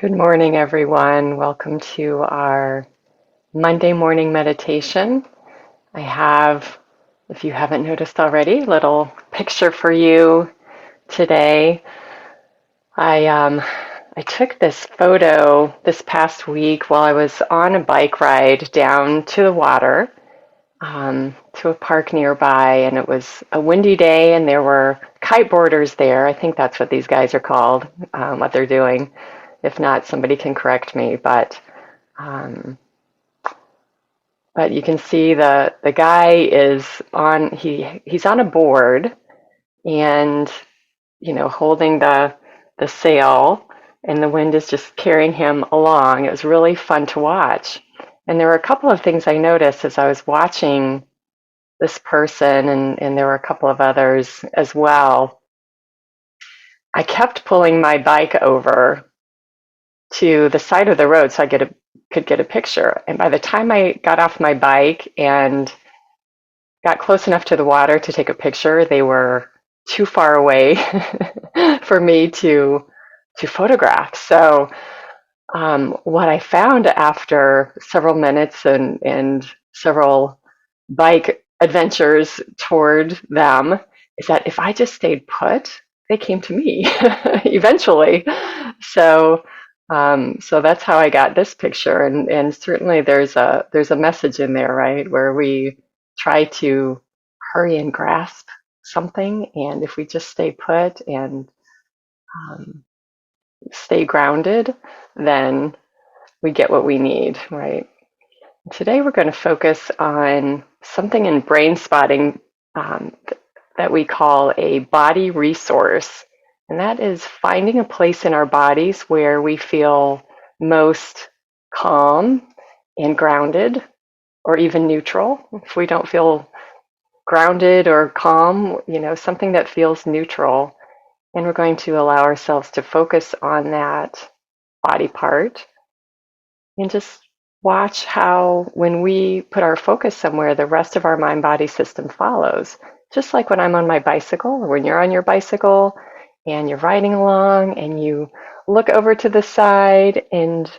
Good morning, everyone. Welcome to our Monday morning meditation. I have, if you haven't noticed already, a little picture for you today. I took this photo this past week while I was on a bike ride down to the water, to a park nearby, and it was a windy day, and there were kiteboarders there. I think that's what these guys are called, what they're doing. If not, somebody can correct me, um, but you can see the guy is on he's on a board and holding the sail, and the wind is just carrying him along. It was really fun to watch. And there were a couple of things I noticed as I was watching this person, and there were a couple of others as well. I kept pulling my bike over to the side of the road so I could get a picture. And by the time I got off my bike and got close enough to the water to take a picture, they were too far away for me to photograph. So what I found after several minutes and several bike adventures toward them is that if I just stayed put, they came to me eventually. So so that's how I got this picture, and certainly there's a message in there, right, where we try to hurry and grasp something, and if we just stay put and um, stay grounded, then we get what we need, right? Today we're going to focus on something in brain spotting that we call a body resource. And that is finding a place in our bodies where we feel most calm and grounded, or even neutral. If we don't feel grounded or calm, something that feels neutral. And we're going to allow ourselves to focus on that body part and just watch how, when we put our focus somewhere, the rest of our mind body system follows. Just like when I'm on my bicycle, or when you're on your bicycle and you're riding along and you look over to the side, and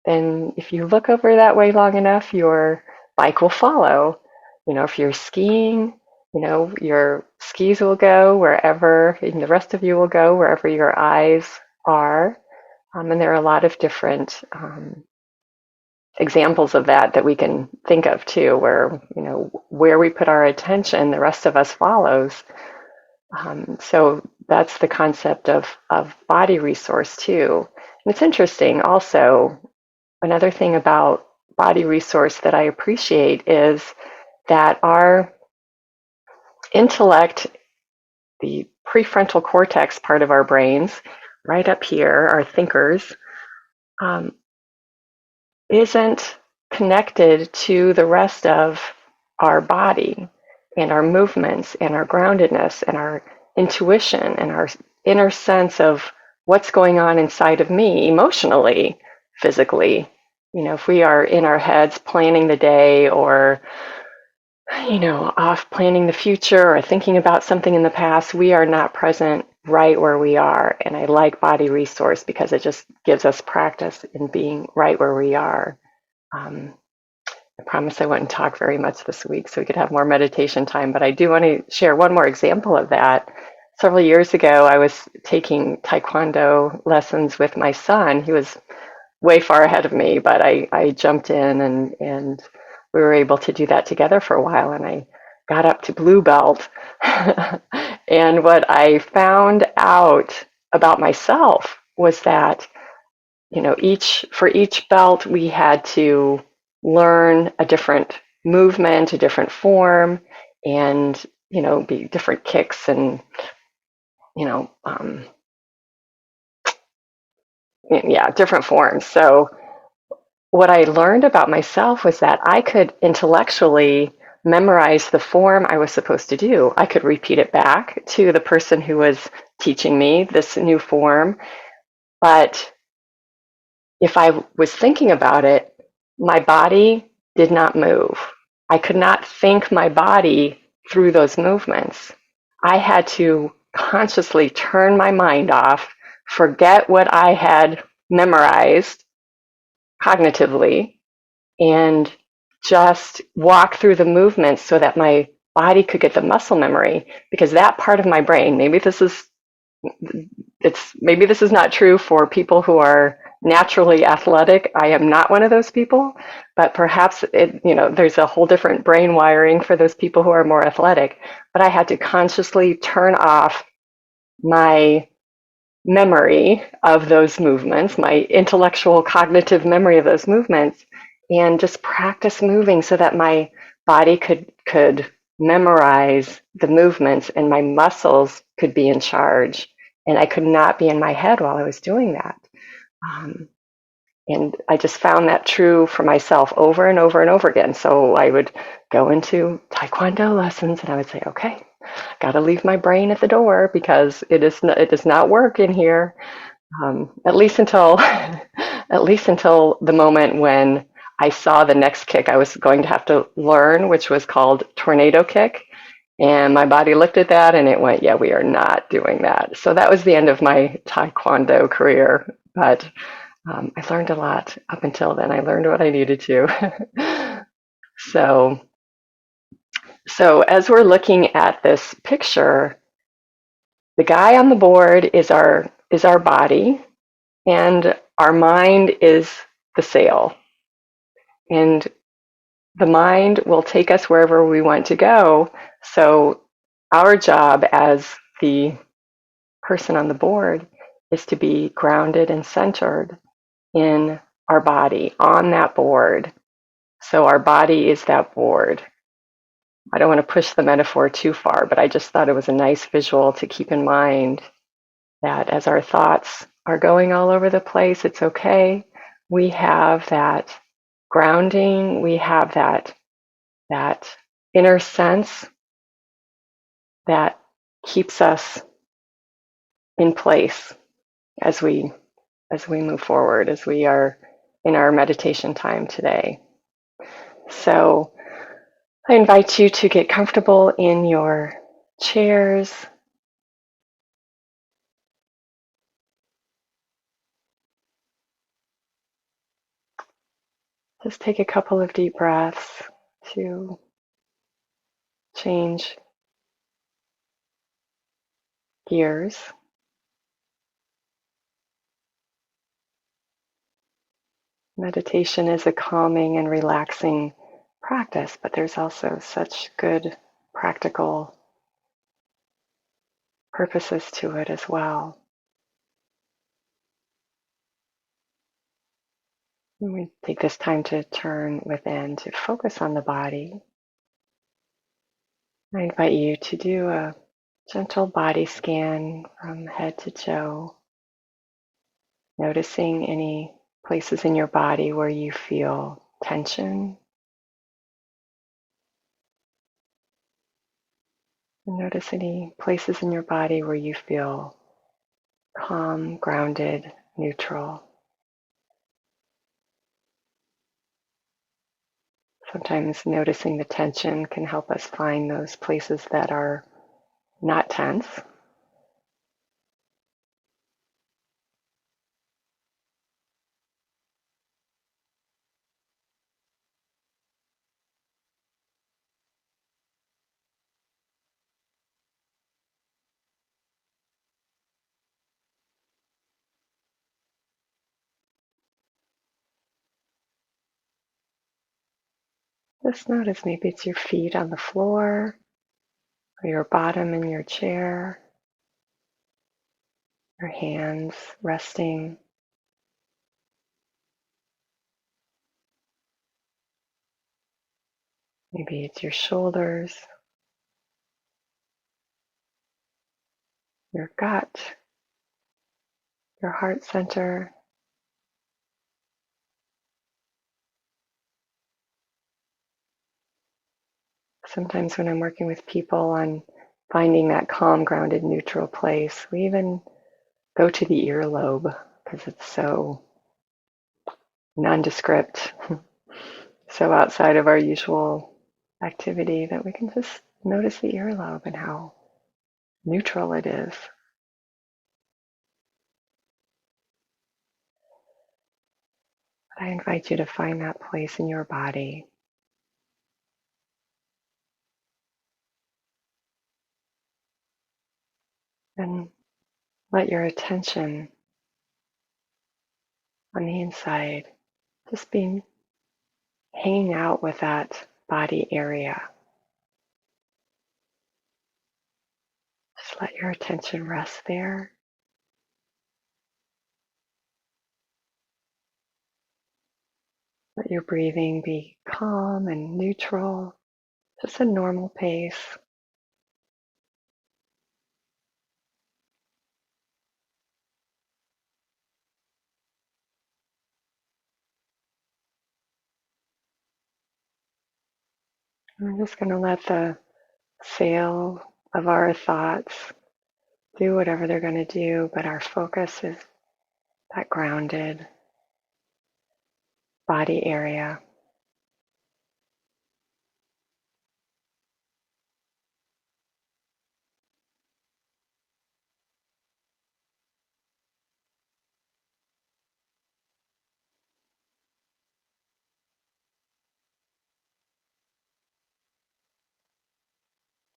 then if you look over that way long enough, your bike will follow. If you're skiing, your skis will go wherever, and the rest of you will go wherever your eyes are. And there are a lot of different examples of that we can think of too, where where we put our attention, the rest of us follows. So that's the concept of body resource too. And it's interesting also, another thing about body resource that I appreciate is that our intellect, the prefrontal cortex part of our brains, right up here, our thinkers, isn't connected to the rest of our body and our movements and our groundedness and our intuition and our inner sense of what's going on inside of me emotionally, physically. If we are in our heads planning the day, or off planning the future, or thinking about something in the past, we are not present right where we are. And I like body resource because it just gives us practice in being right where we are. I promise I wouldn't talk very much this week so we could have more meditation time, but I do want to share one more example of that. Several years ago, I was taking Taekwondo lessons with my son. He was way far ahead of me, but I jumped in, and we were able to do that together for a while, and I got up to blue belt. And what I found out about myself was that, for each belt, we had to learn a different movement, a different form, and, be different kicks and, yeah, different forms. So what I learned about myself was that I could intellectually memorize the form I was supposed to do. I could repeat it back to the person who was teaching me this new form. But if I was thinking about it, my body did not move. I could not think my body through those movements. I had to consciously turn my mind off, forget what I had memorized cognitively and just walk through the movements so that my body could get the muscle memory, because that part of my brain, maybe this is not true for people who are naturally athletic. I am not one of those people, but perhaps there's a whole different brain wiring for those people who are more athletic. But I had to consciously turn off my memory of those movements, my intellectual cognitive memory of those movements, and just practice moving so that my body could memorize the movements and my muscles could be in charge. And I could not be in my head while I was doing that. And I just found that true for myself over and over and over again. So I would go into Taekwondo lessons and I would say, okay, got to leave my brain at the door because it does not work in here. At least until the moment when I saw the next kick I was going to have to learn, which was called tornado kick. And my body looked at that and it went, yeah, we are not doing that. So that was the end of my Taekwondo career. But I learned a lot up until then. I learned what I needed to. So as we're looking at this picture, the guy on the board is our body, and our mind is the sail. And the mind will take us wherever we want to go. So our job as the person on the board is to be grounded and centered in our body, on that board. So our body is that board. I don't want to push the metaphor too far, but I just thought it was a nice visual to keep in mind that as our thoughts are going all over the place, it's okay. We have that grounding, we have that inner sense that keeps us in place as we move forward, as we are in our meditation time today. So I invite you to get comfortable in your chairs. Just take a couple of deep breaths to change gears. Meditation is a calming and relaxing practice, but there's also such good practical purposes to it as well. And we take this time to turn within, to focus on the body. I invite you to do a gentle body scan from head to toe, noticing any places in your body where you feel tension. And notice any places in your body where you feel calm, grounded, neutral. Sometimes noticing the tension can help us find those places that are not tense. Just notice maybe it's your feet on the floor or your bottom in your chair, your hands resting. Maybe it's your shoulders, your gut, your heart center. Sometimes when I'm working with people on finding that calm, grounded, neutral place, we even go to the earlobe because it's so nondescript, so outside of our usual activity that we can just notice the earlobe and how neutral it is. I invite you to find that place in your body and let your attention on the inside just be hanging out with that body area. Just let your attention rest there. Let your breathing be calm and neutral, just a normal pace. We're just going to let the sail of our thoughts do whatever they're going to do, but our focus is that grounded body area.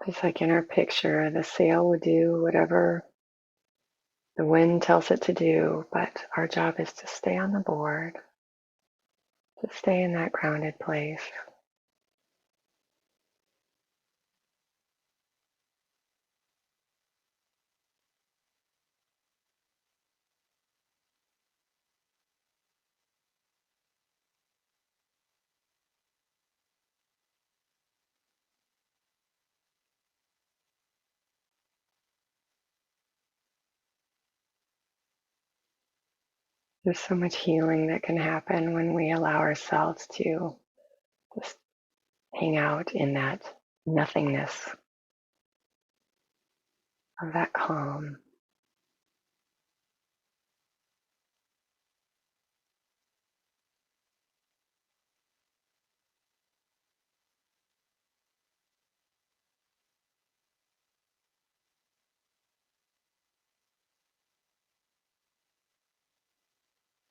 Just like in our picture, the sail will do whatever the wind tells it to do, but our job is to stay on the board, to stay in that grounded place. There's so much healing that can happen when we allow ourselves to just hang out in that nothingness of that calm.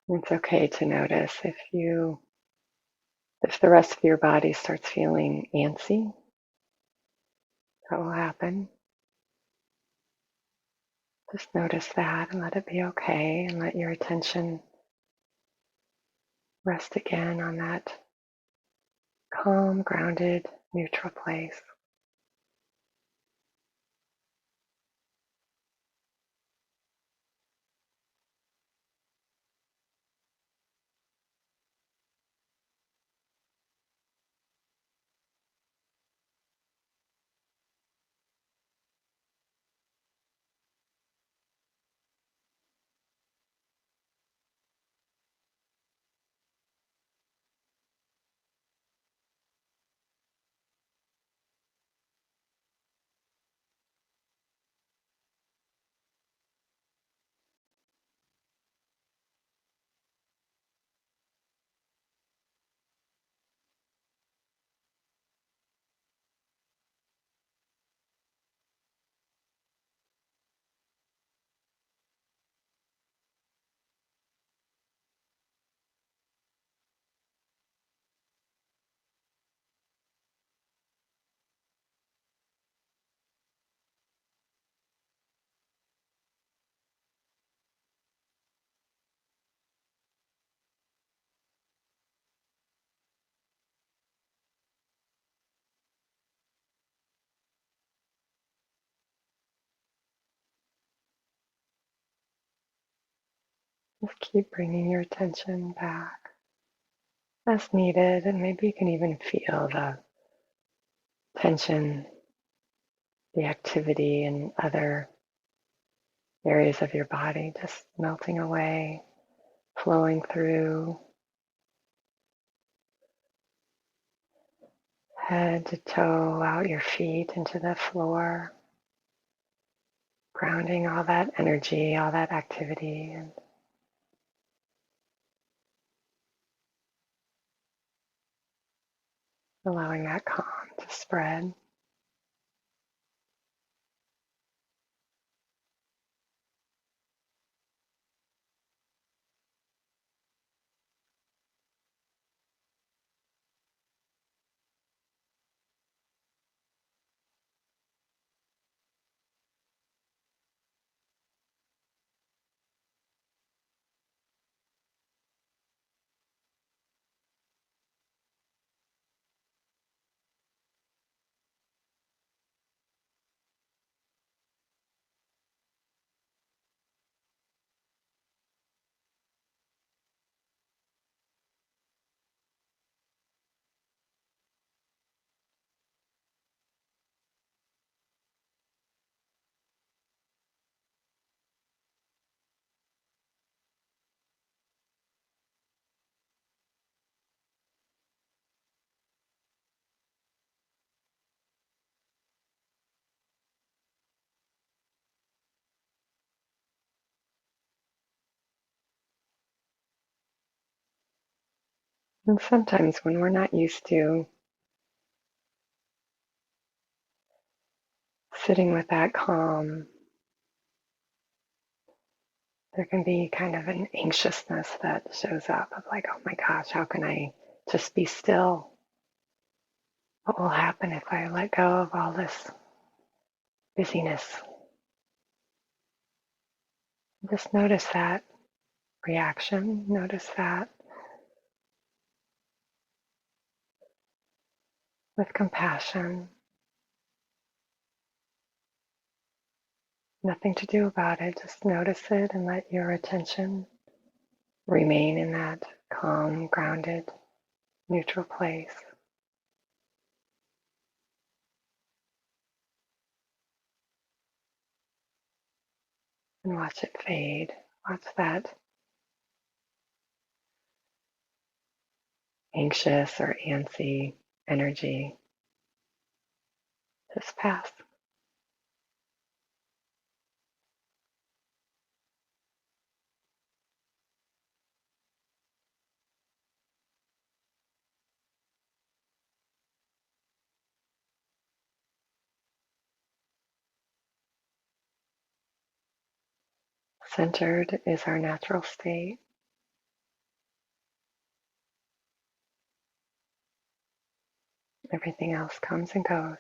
It's okay to notice if the rest of your body starts feeling antsy, that will happen. Just notice that and let it be okay, and let your attention rest again on that calm, grounded, neutral place. Just keep bringing your attention back as needed, and maybe you can even feel the tension, the activity in other areas of your body just melting away, flowing through head to toe, out your feet into the floor, grounding all that energy, all that activity, and allowing that calm to spread. And sometimes when we're not used to sitting with that calm, there can be kind of an anxiousness that shows up of like, oh my gosh, how can I just be still? What will happen if I let go of all this busyness? Just notice that reaction, notice that with compassion, nothing to do about it, just notice it and let your attention remain in that calm, grounded, neutral place. And watch it fade. Watch that anxious or antsy energy just pass. Centered is our natural state. Everything else comes and goes.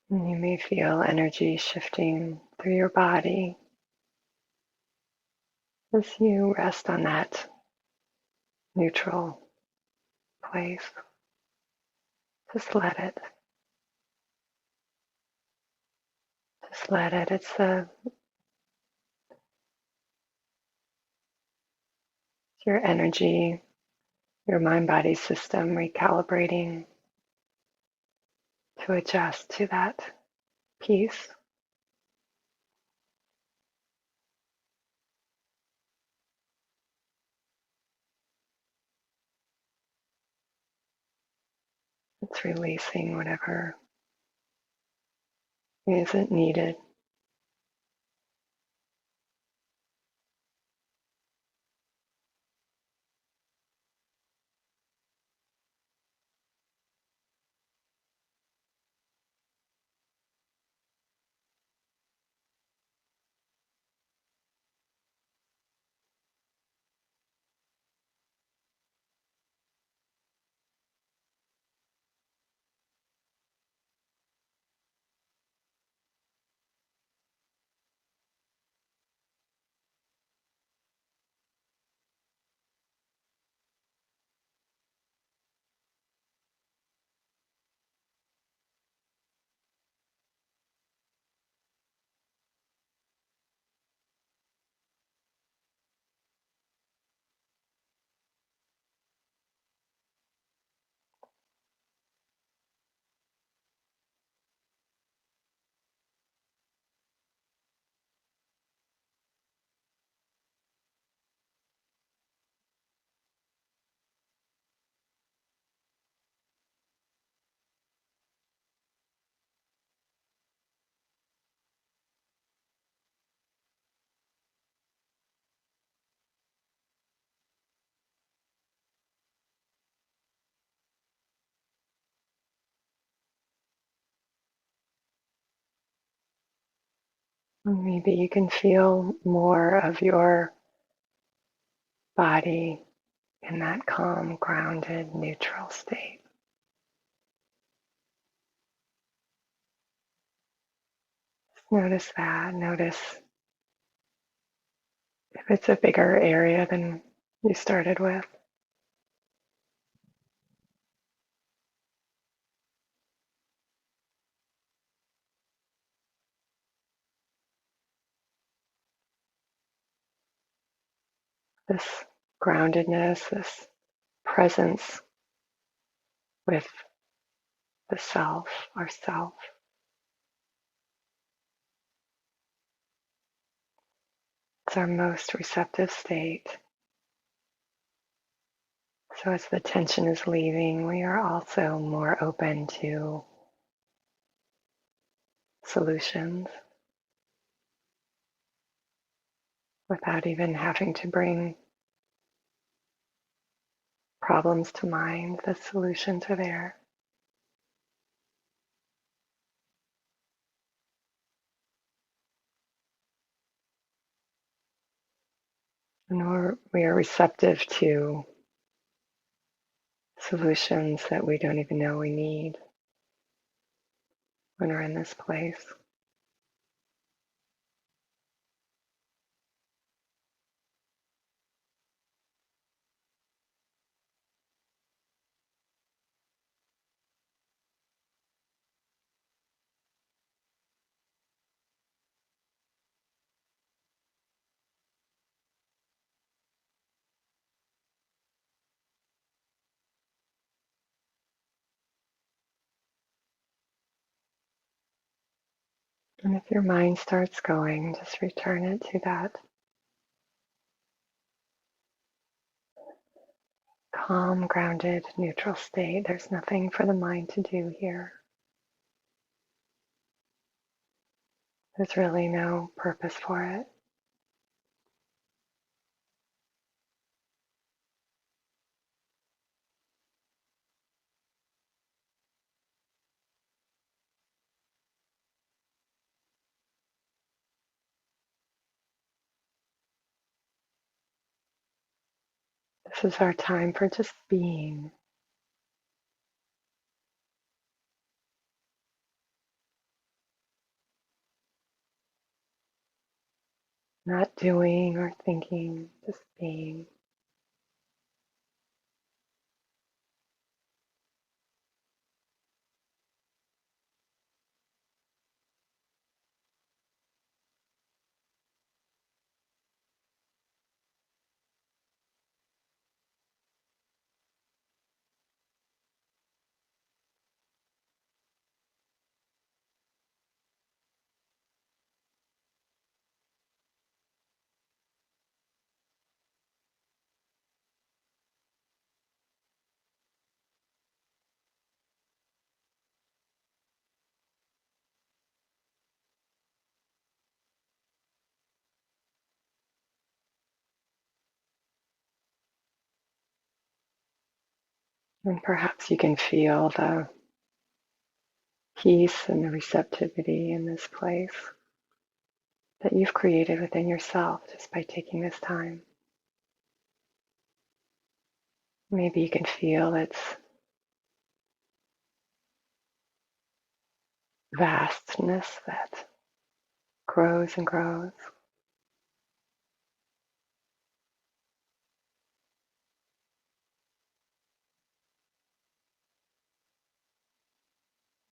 And you may feel energy shifting through your body as you rest on that neutral place. Just let it. Just let it. It's your energy, your mind body system recalibrating to adjust to that peace. It's releasing whatever isn't needed. And maybe you can feel more of your body in that calm, grounded, neutral state. Notice that. Notice if it's a bigger area than you started with. This groundedness, this presence with the self, ourself. It's our most receptive state. So as the tension is leaving, we are also more open to solutions without even having to bring problems to mind. The solutions are there. And we are receptive to solutions that we don't even know we need when we're in this place. And if your mind starts going, just return it to that calm, grounded, neutral state. There's nothing for the mind to do here. There's really no purpose for it. This is our time for just being. Not doing or thinking, just being. And perhaps you can feel the peace and the receptivity in this place that you've created within yourself just by taking this time. Maybe you can feel its vastness that grows and grows.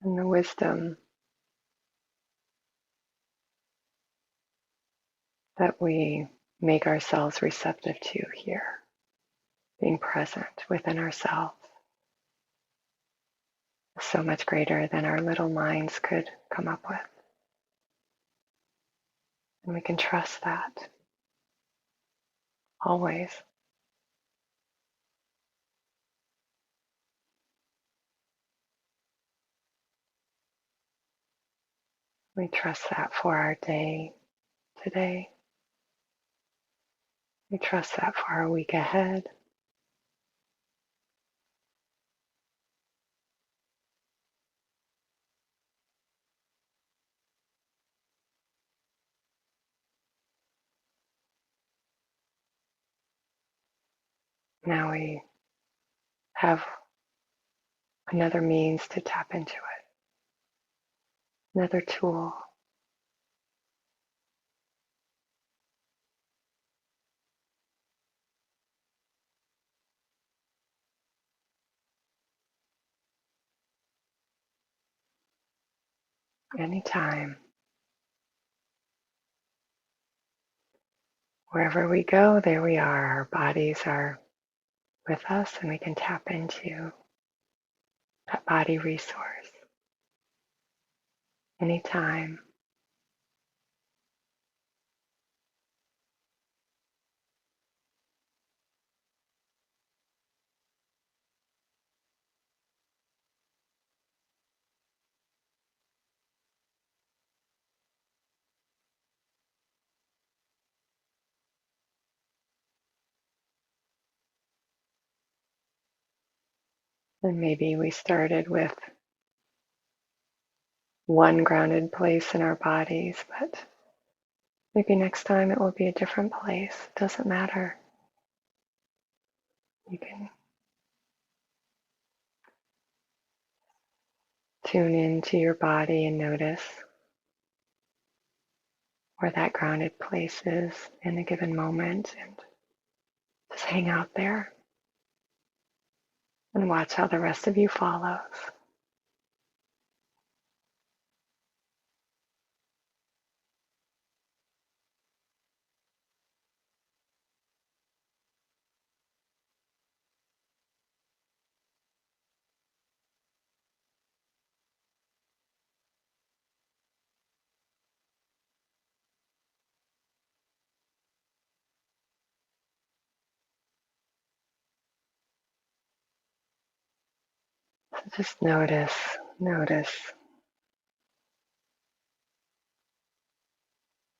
And the wisdom that we make ourselves receptive to here, being present within ourselves, is so much greater than our little minds could come up with. And we can trust that always. We trust that for our day today. We trust that for our week ahead. Now we have another means to tap into it, another tool anytime. Wherever we go, there we are. Our bodies are with us and we can tap into that body resource anytime. And maybe we started with one grounded place in our bodies, but maybe next time it will be a different place. It doesn't matter. You can tune into your body and notice where that grounded place is in a given moment and just hang out there and watch how the rest of you follows. So just notice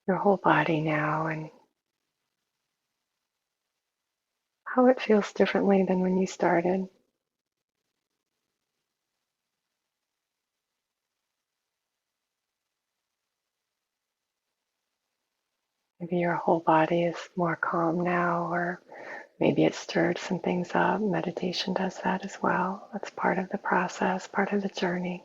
your whole body now and how it feels differently than when you started. Maybe your whole body is more calm now, or maybe it stirred some things up. Meditation does that as well. That's part of the process, part of the journey.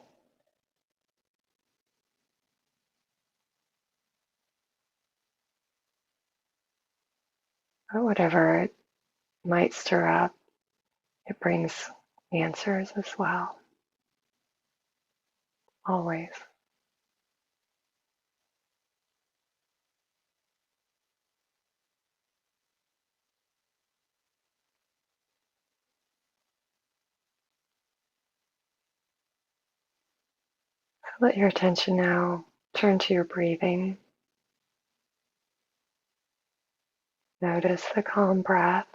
But whatever it might stir up, it brings answers as well, always. So let your attention now turn to your breathing. Notice the calm breath.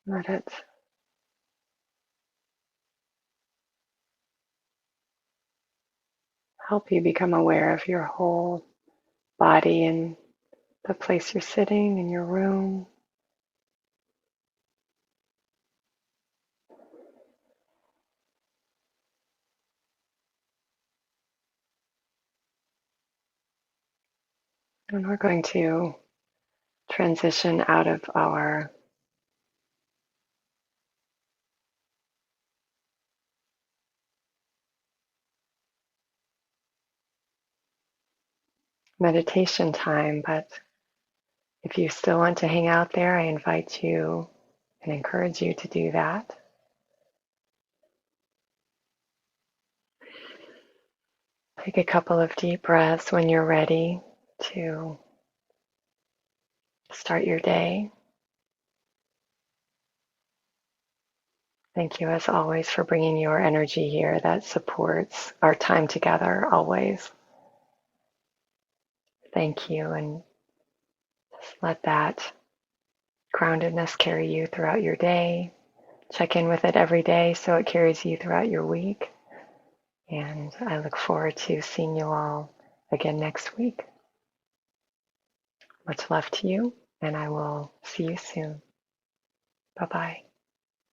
Let it help you become aware of your whole body and the place you're sitting in your room. And we're going to transition out of our meditation time, but if you still want to hang out there, I invite you and encourage you to do that. Take a couple of deep breaths when you're ready to start your day. Thank you, as always, for bringing your energy here that supports our time together always. Thank you, and just let that groundedness carry you throughout your day. Check in with it every day so it carries you throughout your week. And I look forward to seeing you all again next week. Much love to you, and I will see you soon. Bye-bye.